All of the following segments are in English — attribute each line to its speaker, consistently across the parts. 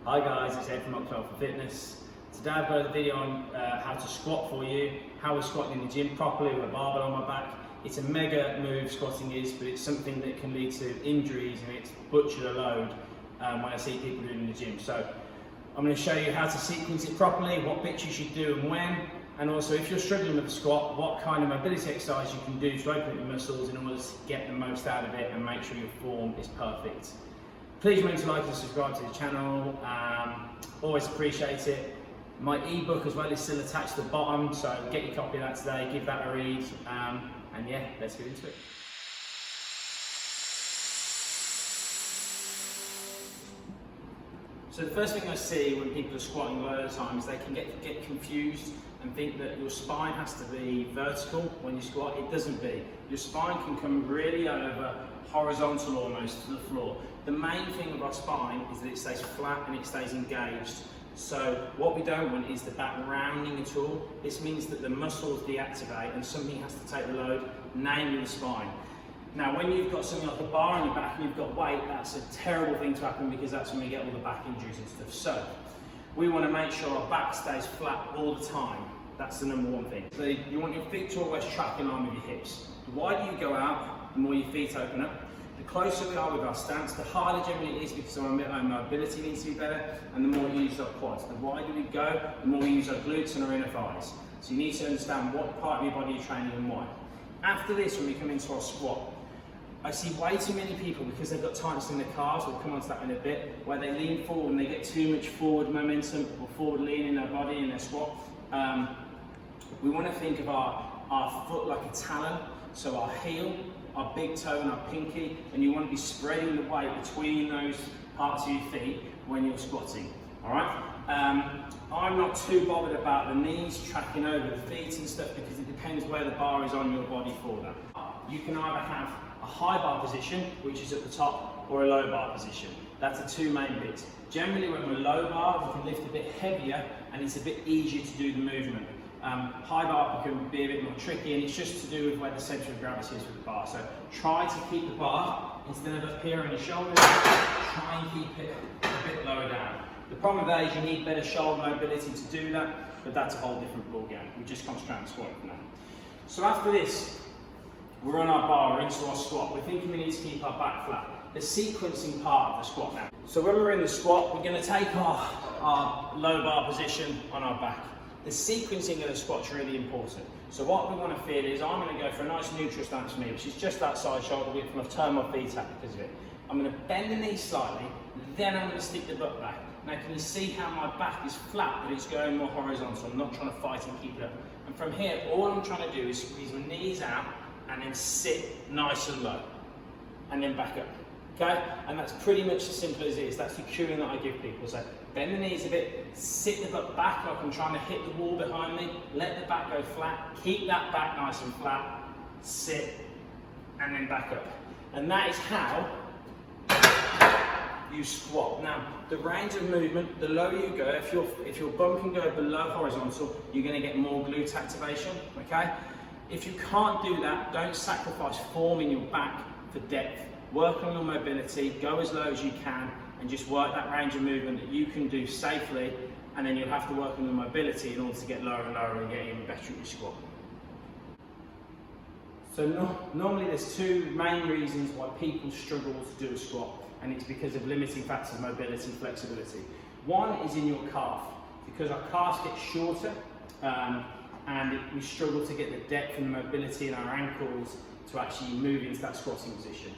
Speaker 1: Hi guys, it's Ed from Oxford for Fitness. Today I've got a video on how to squat for you, how we're squatting in the gym properly with a barbell on my back. It's a mega move, squatting is, but it's something that can lead to injuries and it's butchered a load when I see people doing it in the gym. So I'm going to show you how to sequence it properly, what bits you should do and when, and also if you're struggling with a squat, what kind of mobility exercise you can do to open up your muscles in order to get the most out of it and make sure your form is perfect. Please remember to like and subscribe to the channel, always appreciate it. My ebook as well is still attached to the bottom, so get your copy of that today, give that a read, and yeah, let's get into it. So the first thing I see when people are squatting a lot of the time is they can get confused and think that your spine has to be vertical when you squat. It doesn't be. Your spine can come really over, horizontal almost to the floor. The main thing of our spine is that it stays flat and it stays engaged. So what we don't want is the back rounding at all. This means that the muscles deactivate and something has to take the load, namely the spine. Now when you've got something like a bar on your back and you've got weight, that's a terrible thing to happen because that's when we get all the back injuries and stuff. So we want to make sure our back stays flat all the time. That's the number one thing. So you want your feet to always track in line with your hips. The wider you go out, the more your feet open up. The closer we are with our stance, the harder generally it is because our mobility needs to be better, and the more we use our quads. The wider we go, the more we use our glutes and our inner thighs. So you need to understand what part of your body you're training and why. After this, when we come into our squat, I see way too many people, because they've got tightness in their calves, we'll come on to that in a bit, where they lean forward and they get too much forward momentum or forward lean in their body in their squat. We want to think of our foot like a talon, so our heel, our big toe and our pinky, and you want to be spreading the weight between those parts of your feet when you're squatting, all right? I'm not too bothered about the knees tracking over the feet and stuff because it depends where the bar is on your body for that. You can either have a high bar position, which is at the top, or a low bar position. That's the two main bits. Generally when we're low bar, we can lift a bit heavier and it's a bit easier to do the movement. High bar can be a bit more tricky, and it's just to do with where the centre of gravity is with the bar. So try to keep the bar, instead of up here on your shoulders, try and keep it a bit lower down. The problem with that is you need better shoulder mobility to do that, but that's a whole different ballgame. We just concentrate on squatting for now. So after this, we're on our bar, we're into our squat. We're thinking we need to keep our back flat. The sequencing part of the squat now. So when we're in the squat, we're going to take our low bar position on our back. The sequencing of the squat's really important. So what we want to feel is I'm going to go for a nice neutral stance for me, which is just outside shoulder width, and I've turned my feet out because of it. I'm going to bend the knees slightly, then I'm going to stick the butt back. Now can you see how my back is flat, but it's going more horizontal? I'm not trying to fight and keep it up. And from here, all I'm trying to do is squeeze my knees out and then sit nice and low, and then back up. Okay? And that's pretty much as simple as it is. That's the cueing that I give people. So bend the knees a bit, sit the butt back like I'm trying to hit the wall behind me, let the back go flat, keep that back nice and flat, sit, and then back up. And that is how you squat. Now, the range of movement, the lower you go, if your bum can go below horizontal, you're going to get more glute activation, okay? If you can't do that, don't sacrifice form in your back for depth. Work on your mobility, go as low as you can, and just work that range of movement that you can do safely, and then you'll have to work on your mobility in order to get lower and lower and get even better at your squat. So normally there's two main reasons why people struggle to do a squat, and it's because of limiting factors of mobility and flexibility. One is in your calf, because our calves get shorter, and we struggle to get the depth and the mobility in our ankles to actually move into that squatting position.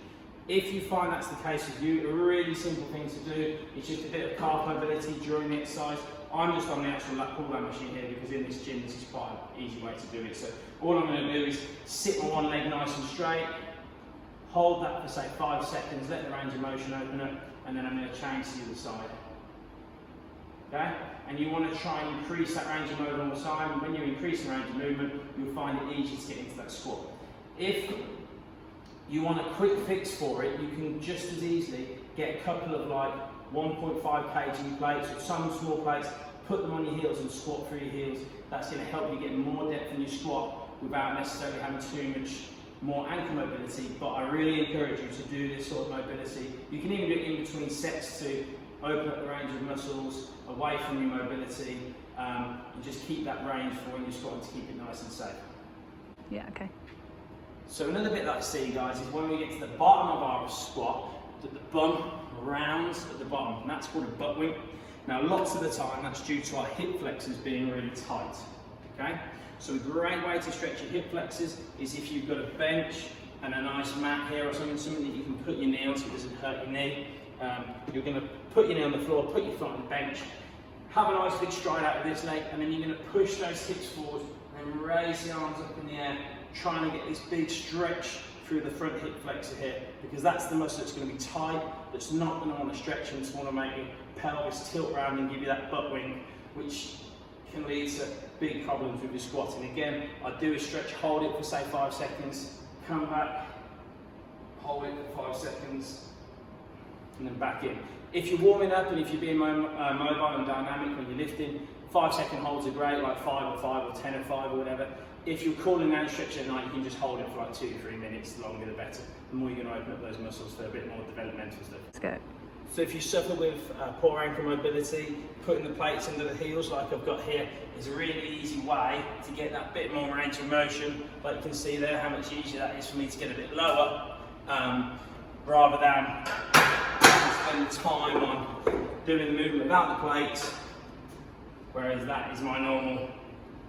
Speaker 1: If you find that's the case with you, a really simple thing to do is just a bit of calf mobility during the exercise. I'm just on the actual pull-down machine here because in this gym this is quite an easy way to do it. So all I'm going to do is sit on one leg nice and straight, hold that for say 5 seconds, let the range of motion open up, and then I'm going to change to the other side. Okay? And you want to try and increase that range of motion all the time, and when you increase the range of movement, you'll find it easy to get into that squat. If you want a quick fix for it, you can just as easily get a couple of like 1.5 kg plates or some small plates, put them on your heels and squat through your heels. That's going to help you get more depth in your squat without necessarily having too much more ankle mobility, but I really encourage you to do this sort of mobility. You can even do it in between sets to open up the range of muscles, away from your mobility, and just keep that range for when you're squatting to keep it nice and safe.
Speaker 2: Yeah, okay.
Speaker 1: So another bit that I see, guys, is when we get to the bottom of our squat, that the bum rounds at the bottom, and that's called a butt wink. Now, lots of the time, that's due to our hip flexors being really tight, okay? So a great way to stretch your hip flexors is if you've got a bench and a nice mat here or something that you can put your knee on so it doesn't hurt your knee. You're going to put your knee on the floor, put your foot on the bench, have a nice big stride out of this leg, and then you're going to push those hips forward and raise the arms up in the air, trying to get this big stretch through the front hip flexor here, because that's the muscle that's going to be tight, that's not going to want to stretch and just want to make your pelvis tilt round and give you that butt wink, which can lead to big problems with your squatting. Again, I do a stretch, hold it for say 5 seconds, come back, hold it for 5 seconds, and then back in. If you're warming up and if you're being mobile and dynamic when you're lifting, 5-second holds are great, like 5 or 5 or 10 or 5 or whatever. If you're cooling down stretch at night, you can just hold it for like 2 to 3 minutes. The longer the better. The more you're going to open up those muscles for a bit more developmental stuff.
Speaker 2: Let's go.
Speaker 1: So if you suffer with poor ankle mobility, putting the plates under the heels like I've got here is a really easy way to get that bit more range of motion. Like you can see there how much easier that is for me to get a bit lower, rather than spend time on doing the movement without the plates, whereas that is my normal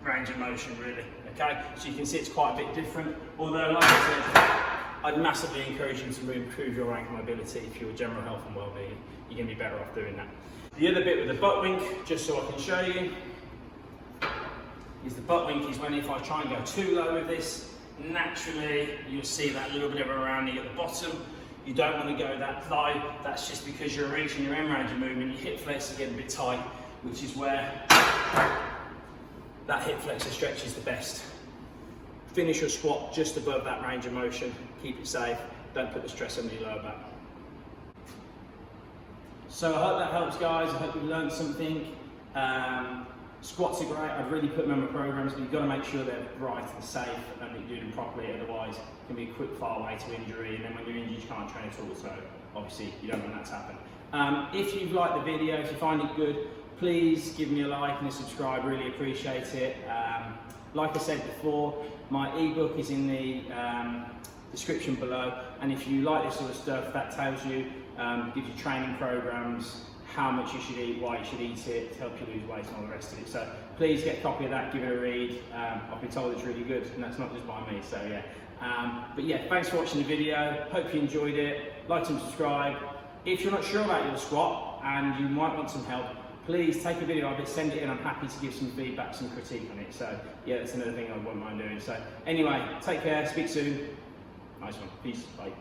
Speaker 1: range of motion really. Okay, so you can see it's quite a bit different, although like I said, I'd massively encourage you to improve your ankle mobility if your general health and well-being. You're going to be better off doing that. The other bit with the butt wink, just so I can show you, is the butt wink is when if I try and go too low with this, naturally you'll see that little bit of a rounding at the bottom. You don't want to go that high, that's just because you're reaching your end range of movement, your hip flexors get a bit tight, which is where that hip flexor stretch is the best. Finish your squat just above that range of motion, keep it safe, don't put the stress under your lower back. So I hope that helps, guys. I hope you learned something. Squats are great, I'd really put them in my programs, but you've got to make sure they're right and safe and that you do them properly, otherwise it can be a quick fire way to injury, and then when you're injured you can't train at all, so obviously you don't want that to happen. If you've liked the video, if you find it good, please give me a like and a subscribe, really appreciate it. Like I said before, my ebook is in the description below, and if you like this sort of stuff, that tells you, gives you training programs, how much you should eat, why you should eat it, to help you lose weight and all the rest of it. So please get a copy of that, give it a read. I've been told it's really good, and that's not just by me, so yeah. But yeah, thanks for watching the video, hope you enjoyed it, like and subscribe. If you're not sure about your squat and you might want some help, please take a video of it, send it in, I'm happy to give some feedback, some critique on it. So yeah, that's another thing I wouldn't mind doing. So anyway, take care, speak soon. Nice one, peace, bye.